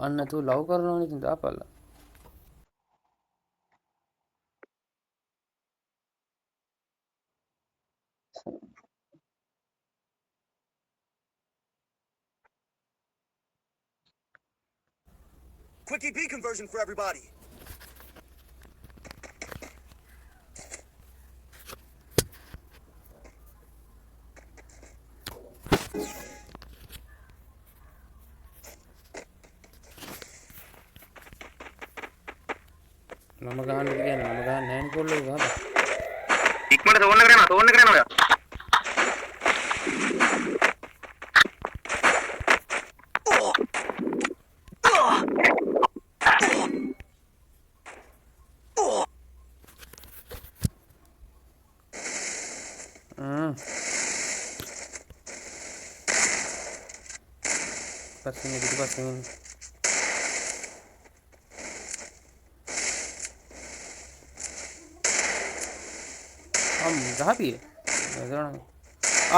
අන්න තු ලව් කරනවා ඉතින් දාපල්ලා. Quick EP conversion for everybody. නම ගහන්න කියන්නේ නම ගහන්න නැහැ නේ කොල්ලෝ ගහන්න. ඉක්මනට තෝරන්න කරනවා ඔයා. පස්සේ ඉතින් පස්සේ ගහපිය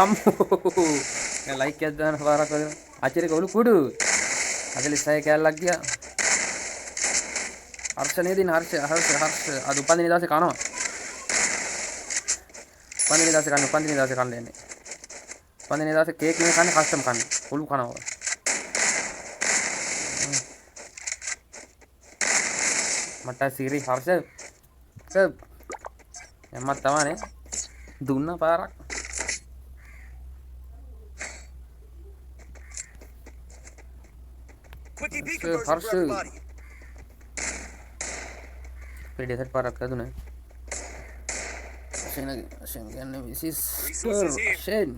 අම්මෝ ලයික් එකක් දාන පාරක් වදින අචරේ කවුළු කුඩු 46 කැල්ලක් ගියා හර්ෂනේ දින හර්ෂ අද උපන්දින දවසේ කනවා උපන්දින දවසේ කන්න යන්නේ උපන්දින දවසේ කේක් නෙමෙයි කන්නේ කස්ටම් කන්නේ කුළු කනවා මට සිරි හර්ෂ එම්මත් තමනේ දුන්න පාරක් Quick EP conversion for everybody. පෙඩේසට් පාරක් දුන්නේ ෂෙන් කියන්නේ විසිස් ෂෙන්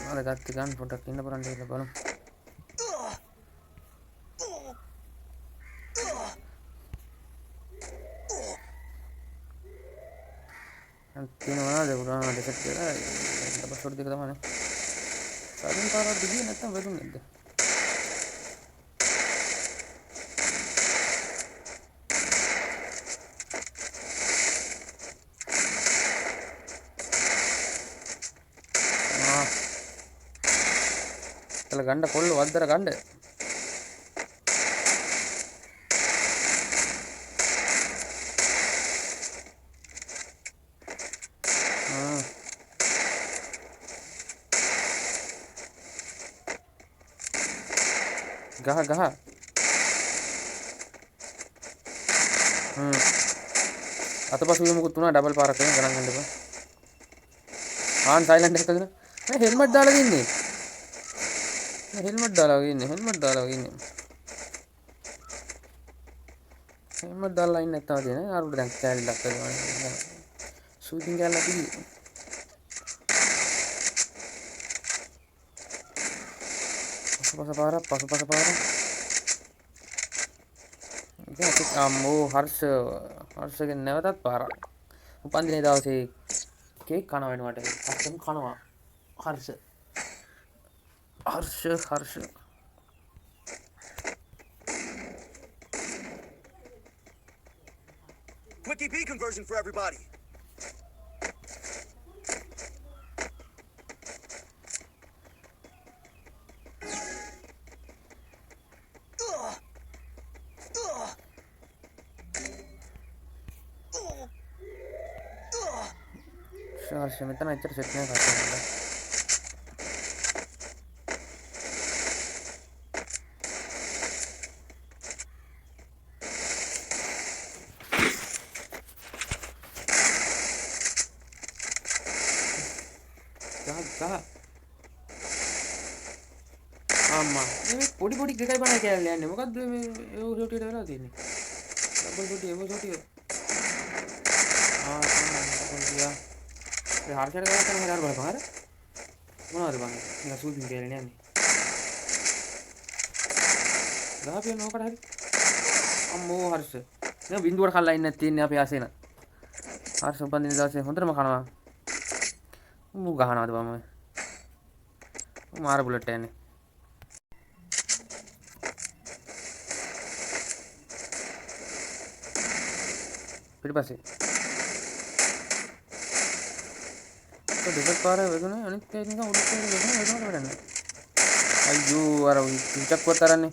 අර ගත්ත ගන්න පොඩක් ඉන්න බලන්න කියලා බලමු තියෙනවා දෙවුනා දෙකට කියලා බස්සොඩ් දෙක තමයි සාධන පාරක් දිගිය නැත්තම් වැදුන්නේ නැද්ද කල ගන්න කොල්ල වද්දර ගන්න ගහ අතපසු විමුකුත් තුනා ඩබල් පාරක් වෙන ගණන් ගන්න එපා ආන් සයිලන්ට් එකක දෙන මේ හෙල්මට් දාලා ඉන්නේ හෙල්මට් දාලා ඉන්නේ හෙල්මට් දාලා ඉන්නේ නැත්තම දෙන ආරුට දැන් කැලලක් කරනවා ෂූටින් කැලලක් දිවි පසුපස පාර ඉතින් අම්මෝ හර්ෂගෙන් නැවතත් පාරක් උපන්දිනේ දවසේ කේක් කනවා වෙනවට අස්සම් කනවා Harsha Quick EP conversion for everybody. Harsha මෙතන ඇත්තට සෙට් නෑ කතා අම්මා මේ පොඩි ක්‍රිකට් බණ කියලා යන්නේ මොකද්ද මේ ඒ ෂොටියට වෙලා තියෙන්නේ ඩබල් ෂොටි ඒ ෂොටි ගියා ඒ හර්ෂයට ගාන කරන හරියට බලපන් හරිය මොනවද බං නිකන් සූටින් කියලා යන්නේ ගහපිය නෝකට හරි අම්මෝ හර්ෂ දැන් බින්දුවට කල්ලා ඉන්නේ නැති ඉන්නේ අපි ආසේන හර්ෂ උපන්දින දවසේ හොඳටම කනවා මු ගහනවාද බම මාර බුලට් යන්නේ පිටිපස්සේ දෙකක් පාර වැදුනේ අනිත් එක නිකන් උඩට වැදුනේ වැඩන්නේ අයියෝ අර උචක්වත් තරන්නේ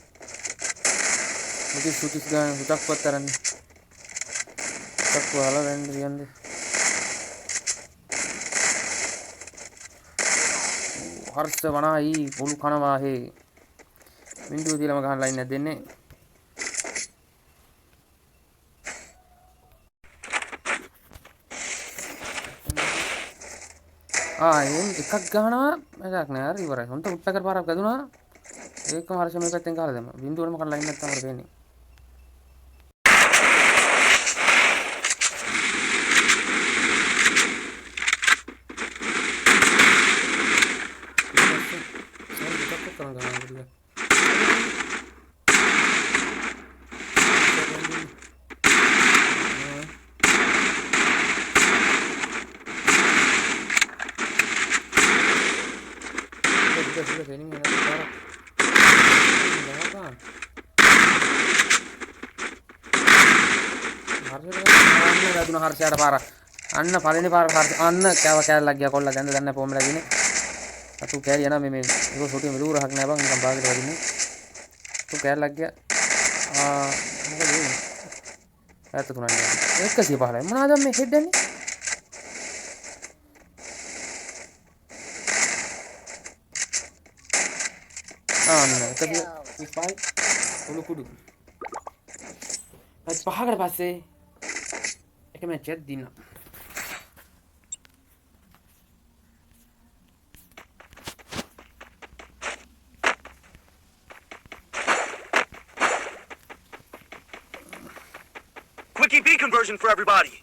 මුටි සුටිස් ගන්න උචක්වත් තරන්නේ උචක් වල රෙන්ඩ් යන්නේ හර්ෂ වනායි පොළු කනවා හේ වින්ඩෝ තියලම ගහන්න ලයින් එක දෙන්නේ එම් එකක් ගහනවා එකක් නෑ හරි ඉවරයි හොන්ට උට්ටකර පාරක් ගදුනා ඒකම හර්ෂ මේ පැත්තෙන් ගහලා දැම්මා බින්දුවටම කන ලයින් එක තමයි දෙන්නේ හර්ෂයට පාර අන්න පළවෙනි පාර අන්න කෑව කෑල්ලක් ගියා කොල්ල දැන් දැන් පොම්මලා දිනේ අතු කෑරි යනවා මේ ඒක සොටි මෙලු රහක් නෑ බං නිකන් බාගෙට වදින්නේ අතු කෑල්ලක් ගියා මොකද වෙන්නේ ඈත තුනක් නෑ 115 මොනවාද මේ හෙඩ් යන්නේ අන්න 125 උළු කුඩු අත් පහකට පස්සේ එක මැච් එකක් දිනනවා Quickie B conversion for everybody.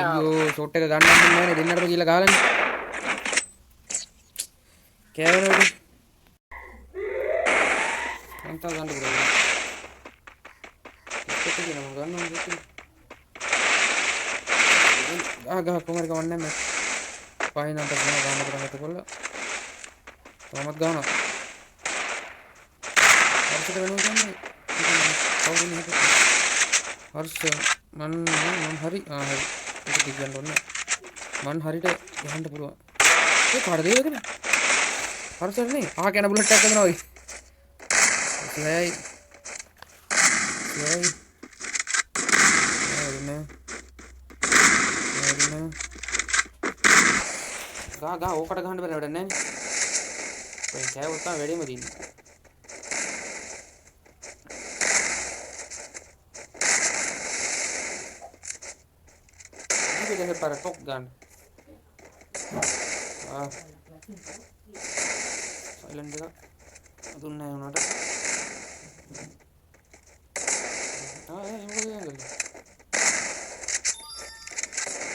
අයියෝ ෂොට් එක ගන්න හම්බුනේ නෑනේ දෙන්නටම කියලා ගහලානේ කෑවනවද අන්තව ගන්න පුළුවන් ඒක කියන මම ගන්න ඕනේ ගහ කොහමද ගවන්නේ මම පහිනන්ට ගන්න කරා හිටකොල්ල තවමත් ගහනවා හර්ෂට වෙනවා කියන්නේ කවුරුනේ හිටේ හර්ෂ මන් හරි හරි ඒක දිගන්න ඕනේ මන් හරියට යහන්න පුළුවන් ඒ කාඩ දෙයකද හර්ෂට නේ යන බුලට් එකක් ගන්නවා ඔයි ඉතින් ගා ඕකට ගහන්න බැරි වැඩක් නැහැ නේ ඔය කෑවොත් තමයි වැඩිම දින්නේ ini para top gun silent එක දුන්නේ උනට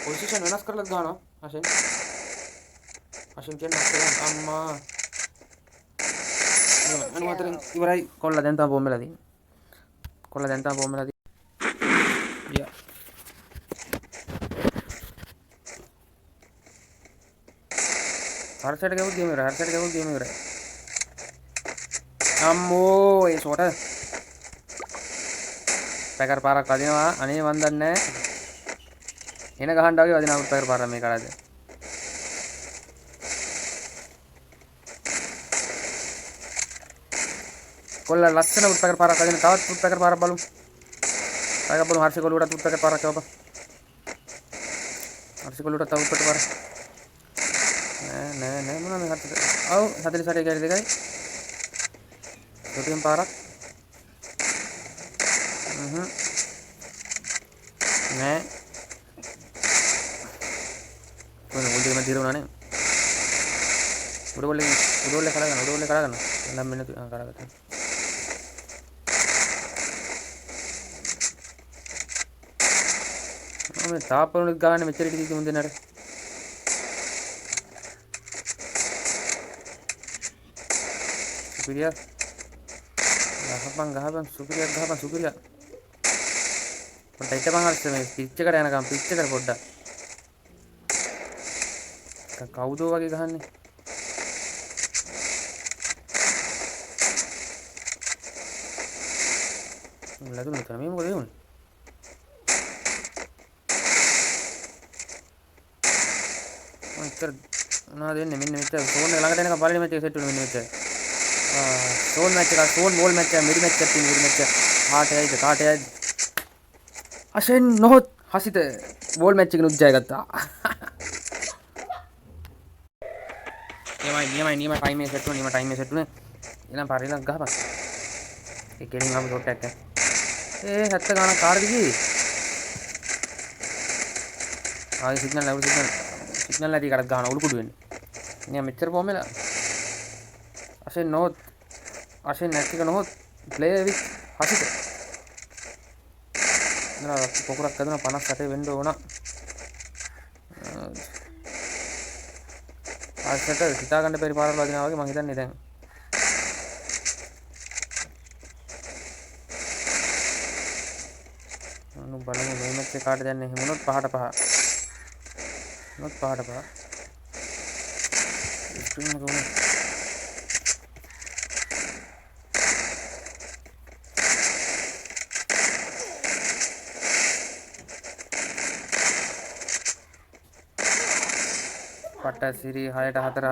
පොසිෂන් වෙනස් කරලා ගන්නවා අශෙන් කියන්නේ අම්මා අනුමතෙන් ඉවරයි කොල්ල දැන් තමයි බොම්බෙලා තියෙන්නේ යා හර්ෂට ගවුත් ගේම ඉවරයි අම්මෝ ඒ ෂොට පැකර් පාරක් වදිනවා අනේ මන් දන්නේ එන ගහන්න වගේ වදිනවා පැකර් පාර මේ කරාද කොල්ල ලස්සන උඩ පැකර් පාරක් වදින තවත් උඩ පැකර් පාරක් බලමු හර්ෂ කොල්ලට උඩ පැකර් පාරක් යවපන් හර්ෂ කොල්ලට තව උඩ පාරක් නෑ මොනවද මේ හර්ෂට ඔව් 48 කැරි දෙකයි සොටියම් පාරක් නෑ කොහොමද මුල් දෙකම දිර උනානේ උඩෝල්ලේ කරගන්න නම් මෙන්න කරගත්තා මම තාප්පරුණු ගානේ මෙච්චර ටික මුන් දෙන්නට සුපිරියා ගහපන් සුපිරියා පොඩ්ඩක් හිටපන් හර්ෂ මේ පිච් එකට යනකම් පිච් එකට පොඩ්ඩක් කවුදෝ වගේ ගහන්නේ ලැබුණේ තමයි මේ මොකද වෙන්නේ මොනවද වෙන්නේ මෙන්න මෙච්චර ෆෝන් එක ළඟට එනකම් පළවෙනි මැච් එක සෙට් වුණා මෙන්න මෙච්චර ෆෝන් මැච් එක ෆෝන් බෝල් මැච් එක මිඩි මැච් එකක් තියෙන මිඩි මැච් එක කාටයයිද අෂෙන් නොහොත් හසිත බෝල් මැච් එකේ නුත් ජය ගත්තා නියමයි ටයිම් එක සෙට් වුණා ඊළඟ පාරේ ගහපන් ඒ කෙලින් ආපු ෂොට් එකක් ඒ 70 ගානක් කාර්ද ගියේ ආයි සිග්නල් නැති කරක් ගන්න උඩු කුඩු වෙන්නේ නියම මෙච්චර පොමෙලා අෂෙන් නැතික නොහොත් ප්ලේ විත් හසිත නෑ පොකුරක් හදන 58 වෙන්න ඕන ආසට හිතා ගන්න බැරි පාරවල් වදිනවා වගේ මං හිතන්නේ දැන් අනු බලමු මේ මැච් එක කාට දැන් එහෙම වුණොත් 5ට 5 ස්ක්‍රීන් එක උනේ පට්ටසිරි 6ට 4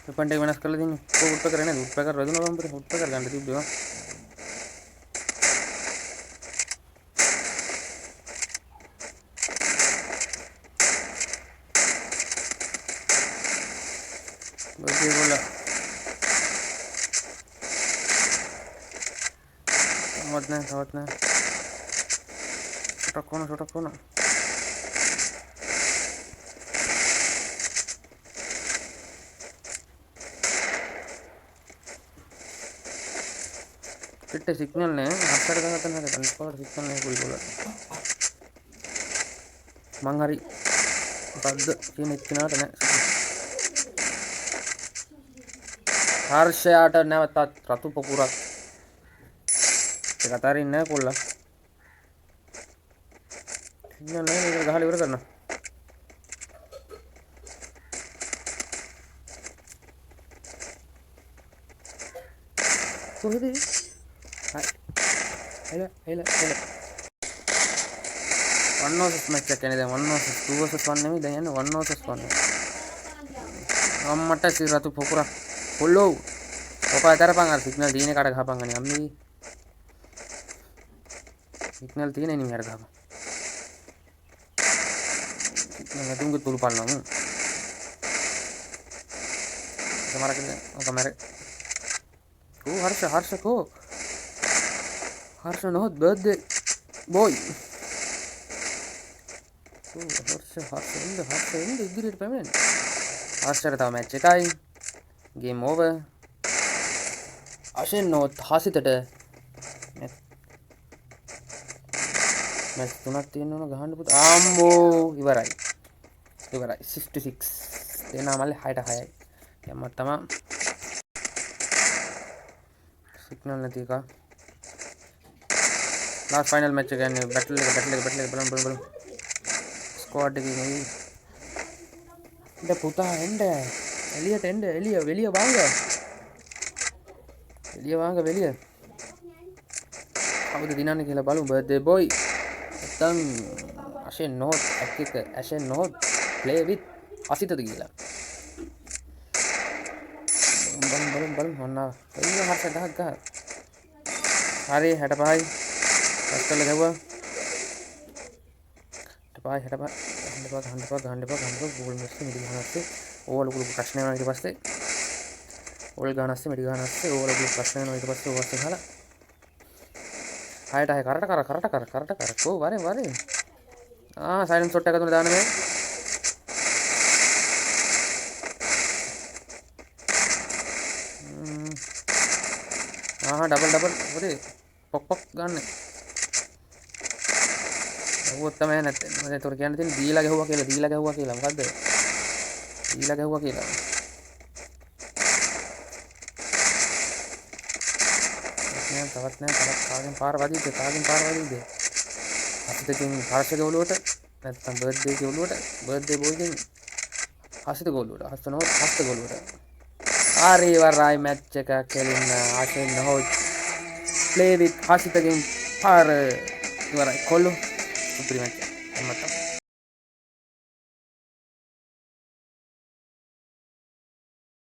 වෙපන් එක වෙනස් කරලා දෙන්නේ උඩ කරේ නේද උඩ කර රදුන බම්බර උඩ කර ගන්න තිබ්බේ බෝඩේ बोला मत नहीं छोटा कोना किट्टे सिग्नल ने आकर का था ना कंट्रोल सिग्नल ने पूरी बोला मंगारी बद्द चीन इतना ने हर्षयाट නැවතත් රතු පොකුරක් ඒක අතරින් නෑ කොල්ලා සිග්නල් නෑ මේක ගහලා ඉවර කරන්න කොහෙද එල 1 vs match එක නේ දැන් 1 vs 2 vs 1 නෙමෙයි දැන් යන්නේ 1 vs 1 අම්මට රතු පොකුරක් කොල්ලෝ ඔකා කරපන් අර සිග්නල් දීනේ කාට ගහපන් ගන්නේ අම්මේ සිග්නල් තියෙන නේ මෙහෙර ගහපන් සිග්නල් තුන්ග තුරු පන්නමු සමහරකින් ඔක මැරේ ඕ හර්ෂ නොත් බර්ත්ඩේ බොයි ඕ හර්ෂ ඉන්න ඉදිරියට පැමිණෙන්න හර්ෂට තව මැච් එකයි गेम ओवर अशेन नोट हासितට मैच තුනක් තියෙනවන ගහන්න පුතා ආම්බෝ ඉවරයි 66 දෙනා මල්ලේ 6ට 6යි යම්ම තමයි සිග්නල් නැති එක ලාස්ට් ෆයිනල් මැච් එක යන්නේ බැටල් එක බලමු ස්ක්වාඩ් එකේ නෙවෙයි ඉත පුතා එන්න එලියට එන්න வெளிய வாங்க කවුද දිනන්නේ කියලා බලමු බර්ත්ඩේ බොයි නැත්තම් අෂෙන් නොත් ඇක්ක ඇෂෙන් නොත් ප්ලේ විත් අසිතද කියලා බලමු මොනවා එන්න හර්ෂ ගහ හරි 65යි අස්තල ගවුවා 65 ගහන්න බෝල් මිස් මිදිහනස්සේ ඕවල් කුළු ප්‍රශ්න වෙනවා ඊට පස්සේ ඕල් ගානස්සේ මිඩි ගානස්සේ ඕවල් කුළු ප්‍රශ්න වෙනවා ඊට පස්සේ ඕවස් ගහලා 6ට 6 කරට කෝ වරේ සයිලන්ට් ෂොට් එකක් තුන දාන්න මේ ඩබල් ඔතේ පොක් ගන්න. ඌත් තමයි නැත්තේ. මම ඒතර කියන්න තියෙන්නේ දීලා ගැහුවා කියලා. මොකද්ද? දීලා ගැහුවා කියලා. තවත් කාගෙන් පාර වදින්ද? අපිටකින් පාර්ශවක ඔලුවට නැත්තම් බර්ත්ඩේ එකේ ඔලුවට බර්ත්ඩේ බෝයිගෙන් හසිත ගෝලුවට හස්ත ගෝලුවට. ආරේ වරයි මැච් එක කෙලින්න ආශෙන් හො play with හසිතකින් පාර ඉවරයි කොල්ලු සුපිරි මැච් එක.